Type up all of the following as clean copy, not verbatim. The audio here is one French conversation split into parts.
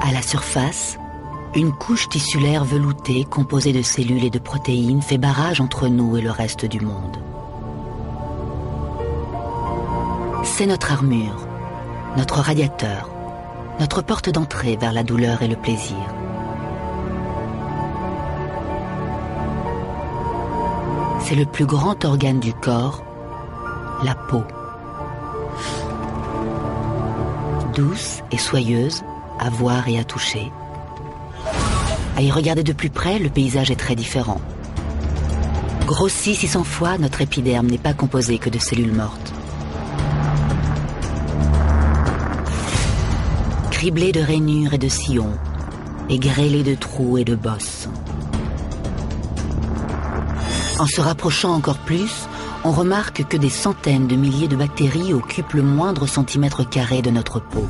À la surface, une couche tissulaire veloutée composée de cellules et de protéines fait barrage entre nous et le reste du monde. C'est notre armure, notre radiateur, notre porte d'entrée vers la douleur et le plaisir. C'est le plus grand organe du corps, la peau. Douce et soyeuse, à voir et à toucher. À y regarder de plus près, le paysage est très différent. Grossi 600 fois, notre épiderme n'est pas composé que de cellules mortes. Criblé de rainures et de sillons, et grêlé de trous et de bosses. En se rapprochant encore plus, on remarque que des centaines de milliers de bactéries occupent le moindre centimètre carré de notre peau.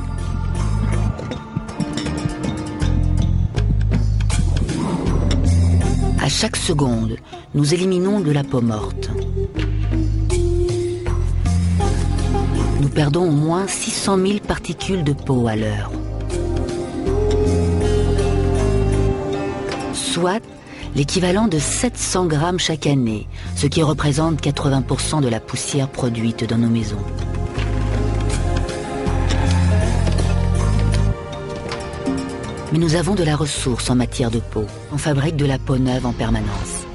À chaque seconde, nous éliminons de la peau morte. Nous perdons au moins 600 000 particules de peau à l'heure. Soit l'équivalent de 700 grammes chaque année, ce qui représente 80% de la poussière produite dans nos maisons. Mais nous avons de la ressource en matière de peau. On fabrique de la peau neuve en permanence.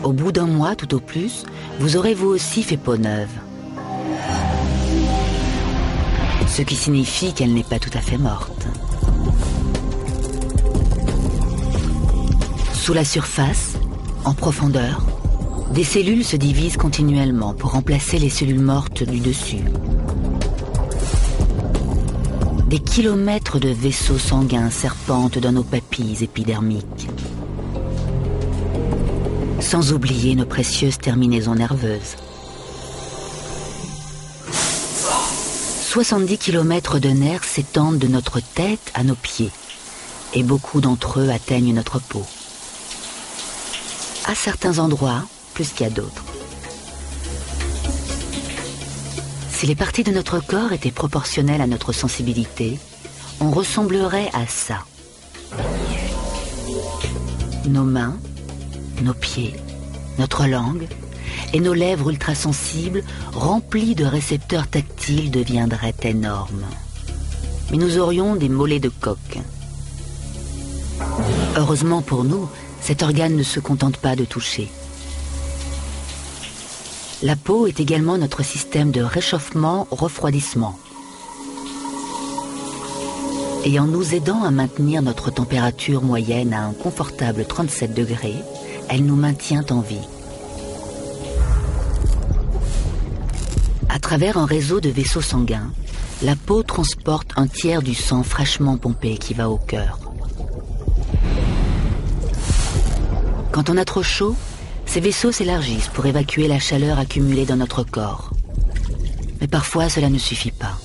Au bout d'un mois, tout au plus, vous aurez vous aussi fait peau neuve. Ce qui signifie qu'elle n'est pas tout à fait morte. Sous la surface, en profondeur, des cellules se divisent continuellement pour remplacer les cellules mortes du dessus. Des kilomètres de vaisseaux sanguins serpentent dans nos papilles épidermiques. Sans oublier nos précieuses terminaisons nerveuses. 70 kilomètres de nerfs s'étendent de notre tête à nos pieds, et beaucoup d'entre eux atteignent notre peau. À certains endroits, plus qu'à d'autres. Si les parties de notre corps étaient proportionnelles à notre sensibilité, on ressemblerait à ça. Nos mains, nos pieds, notre langue et nos lèvres ultrasensibles, remplies de récepteurs tactiles, deviendraient énormes. Mais nous aurions des mollets de coq. Heureusement pour nous, cet organe ne se contente pas de toucher. La peau est également notre système de réchauffement-refroidissement. Et en nous aidant à maintenir notre température moyenne à un confortable 37 degrés, elle nous maintient en vie. À travers un réseau de vaisseaux sanguins, la peau transporte un tiers du sang fraîchement pompé qui va au cœur. Quand on a trop chaud, ces vaisseaux s'élargissent pour évacuer la chaleur accumulée dans notre corps. Mais parfois, cela ne suffit pas.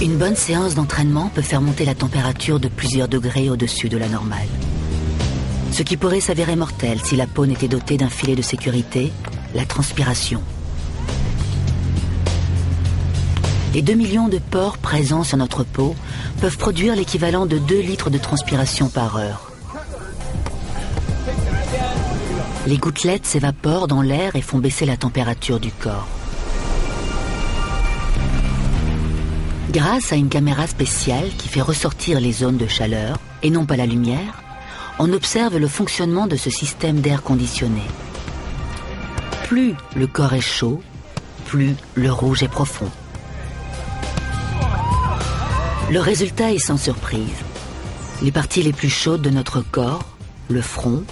Une bonne séance d'entraînement peut faire monter la température de plusieurs degrés au-dessus de la normale. Ce qui pourrait s'avérer mortel si la peau n'était dotée d'un filet de sécurité, la transpiration. Les 2 millions de pores présents sur notre peau peuvent produire l'équivalent de 2 litres de transpiration par heure. Les gouttelettes s'évaporent dans l'air et font baisser la température du corps. Grâce à une caméra spéciale qui fait ressortir les zones de chaleur, et non pas la lumière, on observe le fonctionnement de ce système d'air conditionné. Plus le corps est chaud, plus le rouge est profond. Le résultat est sans surprise. Les parties les plus chaudes de notre corps, le front,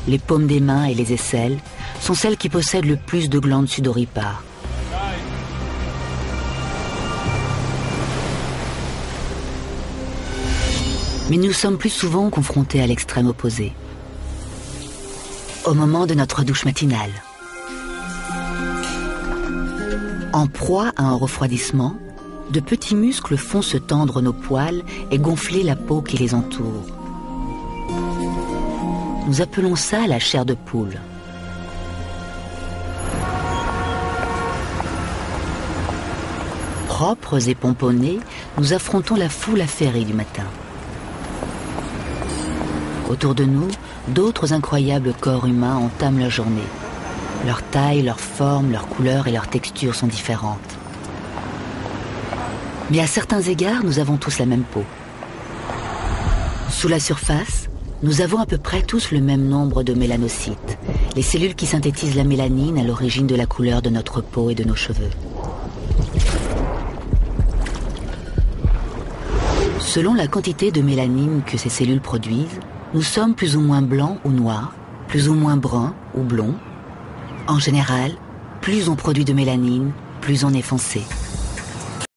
les paumes des mains et les aisselles, sont celles qui possèdent le plus de glandes sudoripares. Mais nous sommes plus souvent confrontés à l'extrême opposé. Au moment de notre douche matinale. En proie à un refroidissement, de petits muscles font se tendre nos poils et gonfler la peau qui les entoure. Nous appelons ça la chair de poule. Propres et pomponnés, nous affrontons la foule affairée du matin. Autour de nous, d'autres incroyables corps humains entament la journée. Leur taille, leur forme, leur couleur et leur texture sont différentes. Mais à certains égards, nous avons tous la même peau. Sous la surface, nous avons à peu près tous le même nombre de mélanocytes, les cellules qui synthétisent la mélanine à l'origine de la couleur de notre peau et de nos cheveux. Selon la quantité de mélanine que ces cellules produisent, nous sommes plus ou moins blancs ou noirs, plus ou moins bruns ou blonds. En général, plus on produit de mélanine, plus on est foncé.